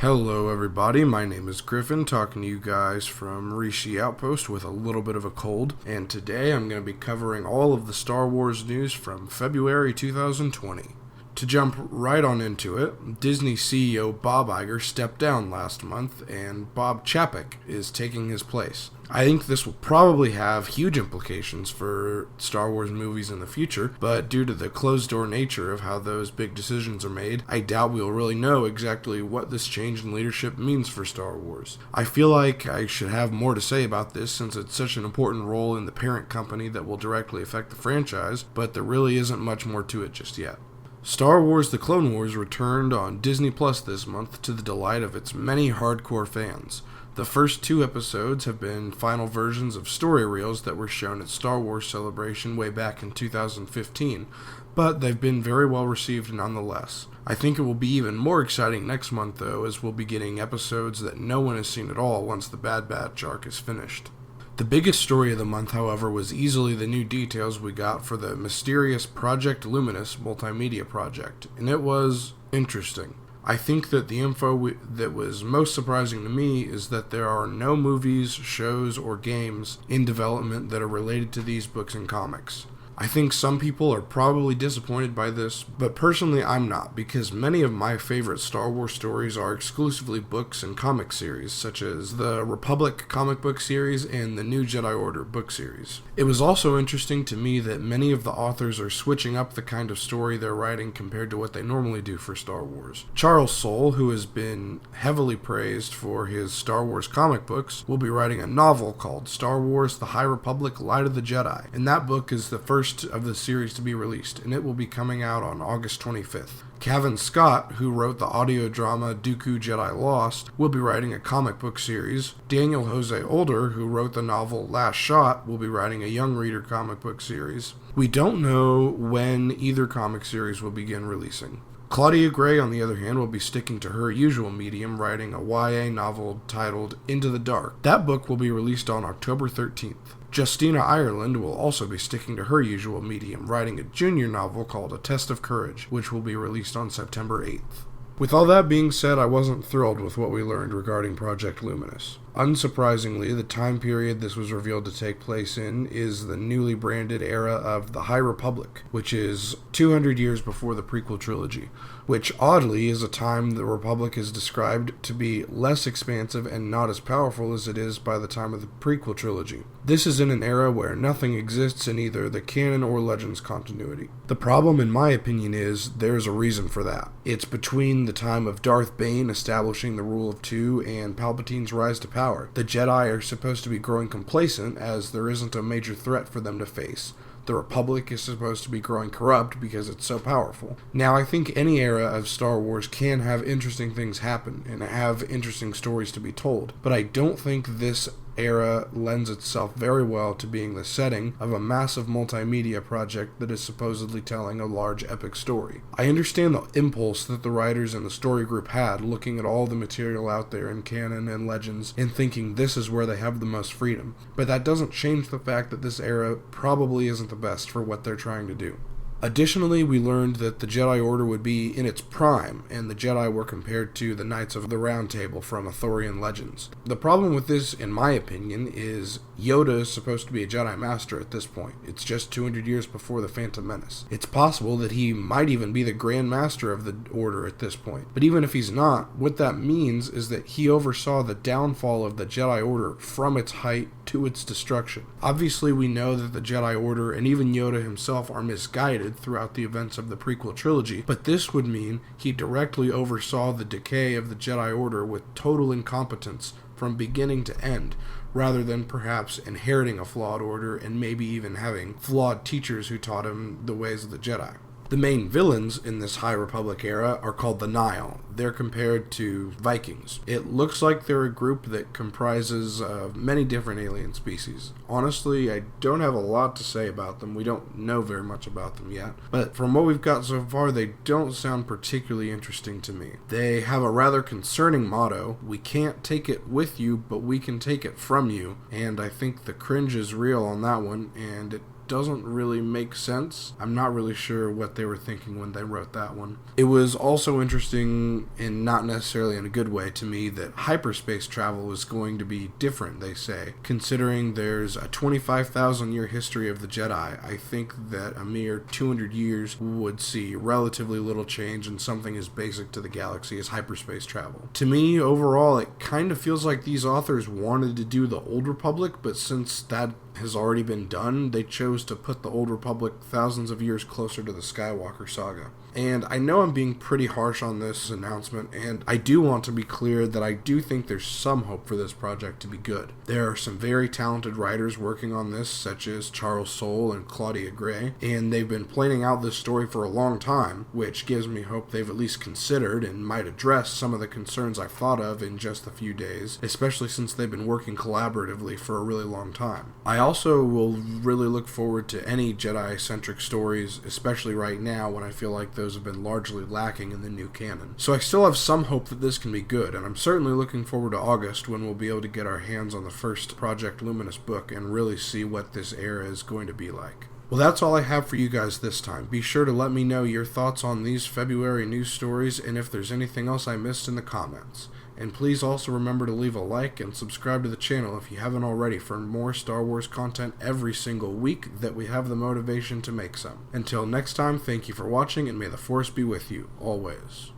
Hello everybody, my name is Griffin, talking to you guys from Rishi Outpost with a little bit of a cold, and today I'm going to be covering all of the Star Wars news from February 2020. To jump right on into it, Disney CEO Bob Iger stepped down last month, and Bob Chapek is taking his place. I think this will probably have huge implications for Star Wars movies in the future, but due to the closed-door nature of how those big decisions are made, I doubt we'll really know exactly what this change in leadership means for Star Wars. I feel like I should have more to say about this since it's such an important role in the parent company that will directly affect the franchise, but there really isn't much more to it just yet. Star Wars The Clone Wars returned on Disney Plus this month to the delight of its many hardcore fans. The first 2 episodes have been final versions of story reels that were shown at Star Wars Celebration way back in 2015, but they've been very well received nonetheless. I think it will be even more exciting next month though, as we'll be getting episodes that no one has seen at all once the Bad Batch arc is finished. The biggest story of the month, however, was easily the new details we got for the mysterious Project Luminous multimedia project, and it was interesting. I think that the info that was most surprising to me is that there are no movies, shows, or games in development that are related to these books and comics. I think some people are probably disappointed by this, but personally I'm not, because many of my favorite Star Wars stories are exclusively books and comic series, such as the Republic comic book series and the New Jedi Order book series. It was also interesting to me that many of the authors are switching up the kind of story they're writing compared to what they normally do for Star Wars. Charles Soule, who has been heavily praised for his Star Wars comic books, will be writing a novel called Star Wars The High Republic Light of the Jedi, and that book is the first of the series to be released, and it will be coming out on August 25th. Cavan Scott, who wrote the audio drama Dooku Jedi Lost, will be writing a comic book series. Daniel Jose Older, who wrote the novel Last Shot, will be writing a young reader comic book series. We don't know when either comic series will begin releasing. Claudia Gray, on the other hand, will be sticking to her usual medium, writing a YA novel titled Into the Dark. That book will be released on October 13th. Justina Ireland will also be sticking to her usual medium, writing a junior novel called A Test of Courage, which will be released on September 8th. With all that being said, I wasn't thrilled with what we learned regarding Project Luminous. Unsurprisingly, the time period this was revealed to take place in is the newly branded era of the High Republic, which is 200 years before the prequel trilogy, which oddly is a time the Republic is described to be less expansive and not as powerful as it is by the time of the prequel trilogy. This is in an era where nothing exists in either the canon or Legends continuity. The problem, in my opinion, is there's a reason for that. It's between the time of Darth Bane establishing the Rule of Two and Palpatine's rise to power. The Jedi are supposed to be growing complacent as there isn't a major threat for them to face. The Republic is supposed to be growing corrupt because it's so powerful. Now, I think any era of Star Wars can have interesting things happen and have interesting stories to be told, but I don't think this era lends itself very well to being the setting of a massive multimedia project that is supposedly telling a large epic story. I understand the impulse that the writers and the story group had looking at all the material out there in canon and Legends and thinking this is where they have the most freedom, but that doesn't change the fact that this era probably isn't the best for what they're trying to do. Additionally, we learned that the Jedi Order would be in its prime, and the Jedi were compared to the Knights of the Round Table from Arthurian legends. The problem with this, in my opinion, is Yoda is supposed to be a Jedi Master at this point. It's just 200 years before the Phantom Menace. It's possible that he might even be the Grand Master of the Order at this point. But even if he's not, what that means is that he oversaw the downfall of the Jedi Order from its height to its destruction. Obviously, we know that the Jedi Order and even Yoda himself are misguided throughout the events of the prequel trilogy, but this would mean he directly oversaw the decay of the Jedi Order with total incompetence from beginning to end, rather than perhaps inheriting a flawed order and maybe even having flawed teachers who taught him the ways of the Jedi. The main villains in this High Republic era are called the Nile. They're compared to Vikings. It looks like they're a group that comprises many different alien species. Honestly, I don't have a lot to say about them. We don't know very much about them yet. But from what we've got so far, they don't sound particularly interesting to me. They have a rather concerning motto: we can't take it with you, but we can take it from you. And I think the cringe is real on that one, and it doesn't really make sense. I'm not really sure what they were thinking when they wrote that one. It was also interesting, and not necessarily in a good way to me, that hyperspace travel is going to be different, they say. Considering there's a 25,000 year history of the Jedi, I think that a mere 200 years would see relatively little change in something as basic to the galaxy as hyperspace travel. To me, overall, it kind of feels like these authors wanted to do the Old Republic, but since that has already been done, they chose to put the Old Republic thousands of years closer to the Skywalker saga. And I know I'm being pretty harsh on this announcement, and I do want to be clear that I do think there's some hope for this project to be good. There are some very talented writers working on this, such as Charles Soule and Claudia Gray, and they've been planning out this story for a long time, which gives me hope they've at least considered and might address some of the concerns I've thought of in just a few days, especially since they've been working collaboratively for a really long time. I also will really look forward to any Jedi-centric stories, especially right now when I feel like those have been largely lacking in the new canon. So I still have some hope that this can be good, and I'm certainly looking forward to August when we'll be able to get our hands on the first Project Luminous book and really see what this era is going to be like. Well, that's all I have for you guys this time. Be sure to let me know your thoughts on these February news stories and if there's anything else I missed in the comments. And please also remember to leave a like and subscribe to the channel if you haven't already for more Star Wars content every single week that we have the motivation to make some. Until next time, thank you for watching and may the Force be with you, always.